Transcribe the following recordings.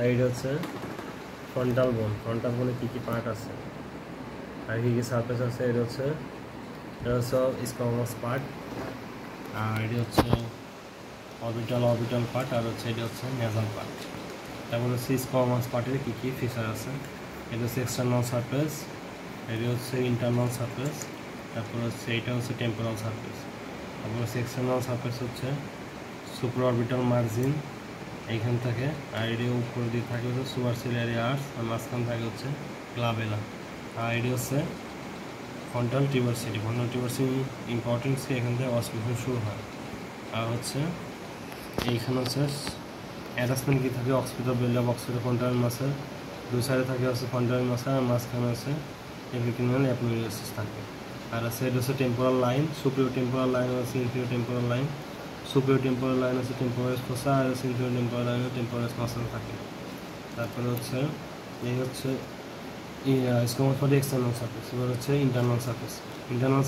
আর এটা হচ্ছে ফ্রন্টাল বোনে কী কী পার্ট আছে আর কী কী সারফেস আছে। এটা হচ্ছে স্কোয়ামাস পার্ট, আর এটা হচ্ছে অরবিটাল পার্ট, আর হচ্ছে এটা হচ্ছে নেজাল পার্ট। তারপর হচ্ছে স্কোয়ামাস পার্টের কী কী ফিচার আছে। এটা হচ্ছে এক্সটার্নাল সারফেস, এটা হচ্ছে ইন্টারনাল সারফেস, তারপর হচ্ছে এটা হচ্ছে টেম্পোরাল সারফেস। তারপর হচ্ছে এক্সটার্নাল সারফেস হচ্ছে সুপার অরবিটাল মার্জিন এইখান থেকে, আর এটি উপর দিয়ে থাকে হচ্ছে সুপারসিলিয়ারি আর্চ, আর মাঝখান থাকে হচ্ছে গ্লাবেলা। আর এটি হচ্ছে ফ্রন্টাল টিউবারসিটি ইম্পর্টেন্স কি এখান থেকে অসপিশন শুরু হয়। আর হচ্ছে এইখানে হচ্ছে অ্যাটাচমেন্ট কী থাকে occipital build of occipital frontal muscle, দুই সাইডে থাকে হচ্ছে ফ্রন্টাল মাসেল, আর মাঝখানে হচ্ছে এপিক্যানিয়াল অ্যাপোমিয়ালিস থাকে। আর আছে এটা হচ্ছে temporal line, superior temporal line হচ্ছে inferior temporal line, superior temporal line হচ্ছে টেম্পোরাস ফোসা, আর হচ্ছে inferior temporal line temporalis muscle থাকে। তারপরে হচ্ছে এই হচ্ছে স্কোয়ামাস পার্টের এক্সটার্নাল সারফেস। এবার হচ্ছে ইন্টারনাল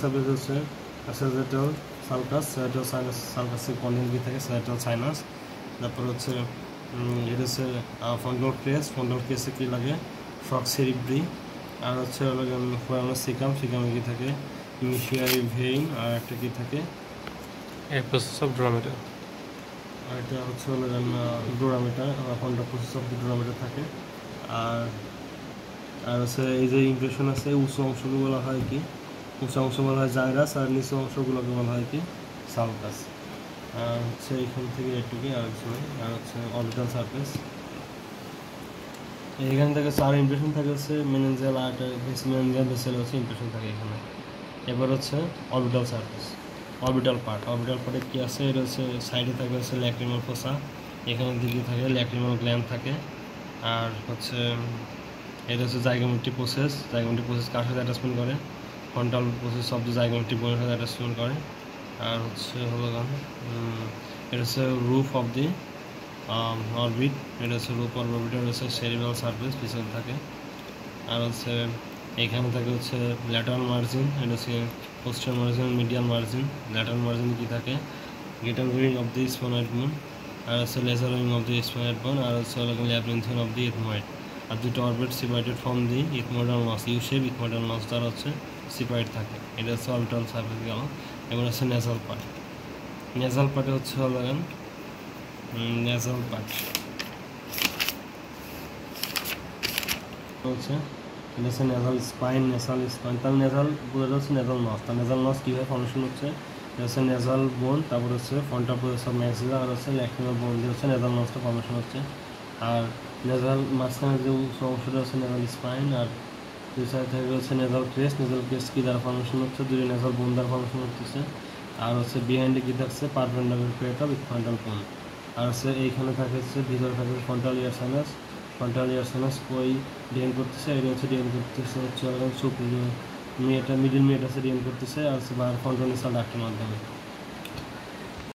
সারফেস হচ্ছে স্যাজিটাল সালকাসের কন্টেন্ট কি থাকে স্যাজিটাল সাইনাস। তারপর হচ্ছে এটা হচ্ছে ফ্রন্টাল ক্রেসে কী লাগে ফ্রক সেরিব্রি, আর হচ্ছে সিকামে কী থাকে ইনিশিয়ারি ভেইন, আর একটা কী থাকে প্রসেস অফ ডোরামিটার, আর এটা হচ্ছে ডোরামিটার ফ্রন্টাল প্রসেস অফ ডোরামিটার থাকে। আর হচ্ছে এই যে ইমপ্রেশন আছে উঁচু অংশগুলো বলা হয় কি জাইরাস, আর নিচু অংশগুলোকে বলা হয় কি সালকাস। আর হচ্ছে এইখান থেকে এটুকুই, আর হচ্ছে অরবিটাল সারফেস। এইখান থেকে 4 ইমপ্রেশন থাকে হচ্ছে মেনেঞ্জিয়াল মেনেঞ্জিয়াল ভেসেল হচ্ছে ইমপ্রেশন থাকে এখানে। এবার হচ্ছে অরবিটাল সারফেস, অরবিটাল পার্টে কী আছে, এটা হচ্ছে সাইডে থাকে হচ্ছে ল্যাক্রিমাল ফোসা, এখানের দিকে থাকে ল্যাক্রিমাল গ্ল্যান্ড থাকে। আর হচ্ছে এটা হচ্ছে জাইগোমেট্রিক প্রসেস কার সাথে অ্যাটাচমেন্ট করে ফ্রন্টাল প্রসেস অফ দ্য জাইগোমেট্রিক বোনের সাথে অ্যাটাচমেন্ট করে। আর হচ্ছে এটা হচ্ছে রুফ অফ দি অরবিট, এটা হচ্ছে রুফ অফ অরবিট, এটা হচ্ছে সেরিব্রাল সারফেস পিছনে থাকে। আর হচ্ছে এখানে থাকে হচ্ছে ল্যাটারাল মার্জিন, এটা হচ্ছে posterior margin medial margin. Lateral margin কি থাকে greater wing of the sphenoid bone, আর হচ্ছে lesser wing of the sphenoid bone, আর হচ্ছে ল্যাবরিনথিয়ন অফ দি ইথময়েড। আর দুটো orbit separated from the ethmoidal notch, U shape ethmoidal notch দ্বারা হচ্ছে সেপারেট থাকে। এটা হচ্ছে অরবিটাল সারফেস গেল। এবার হচ্ছে নেজাল পার্টে হচ্ছে নেজাল পার্ট হচ্ছে এটা হচ্ছে নেজাল স্পাইন, তার নেজাল বোঝা হচ্ছে নেজাল নস। তার নেজাল নস কীভাবে ফর্মেশন হচ্ছে, এটা হচ্ছে নেজাল বোন, তারপর হচ্ছে ফ্রন্টাল প্রসেস অফ ম্যাক্সিলা, আর হচ্ছে ল্যাক্রিমাল বোন দিয়ে হচ্ছে নেজাল নসটা ফর্মেশন হচ্ছে। আর নেজাল মাঝখানে যে অংশটা হচ্ছে নেজাল স্পাইন, আর দুই সাইড থেকে হচ্ছে নেজাল ক্রেস্ট কী দ্বারা ফর্মেশন হচ্ছে দুটো নেজাল বোন দ্বারা ফর্মেশন হচ্ছে। আর হচ্ছে বিহাইন্ডে কী থাকছে পারপেন্ডিকুলার ক্রেট অফ ফ্রন্টাল বোন। আর হচ্ছে এইখানে থাকে হচ্ছে ভিতরে থাকে ফ্রন্টাল ইয়ার সাইনাস কই ডিএন করতেছে, এটা হচ্ছে ডিএন করতেছে হচ্ছে সুপিরিয়র মিডল মিয়েটাসে ডিএন করতেছে, আর হচ্ছে ফ্রন্টাল নেসাল ডাক্টের মাধ্যমে।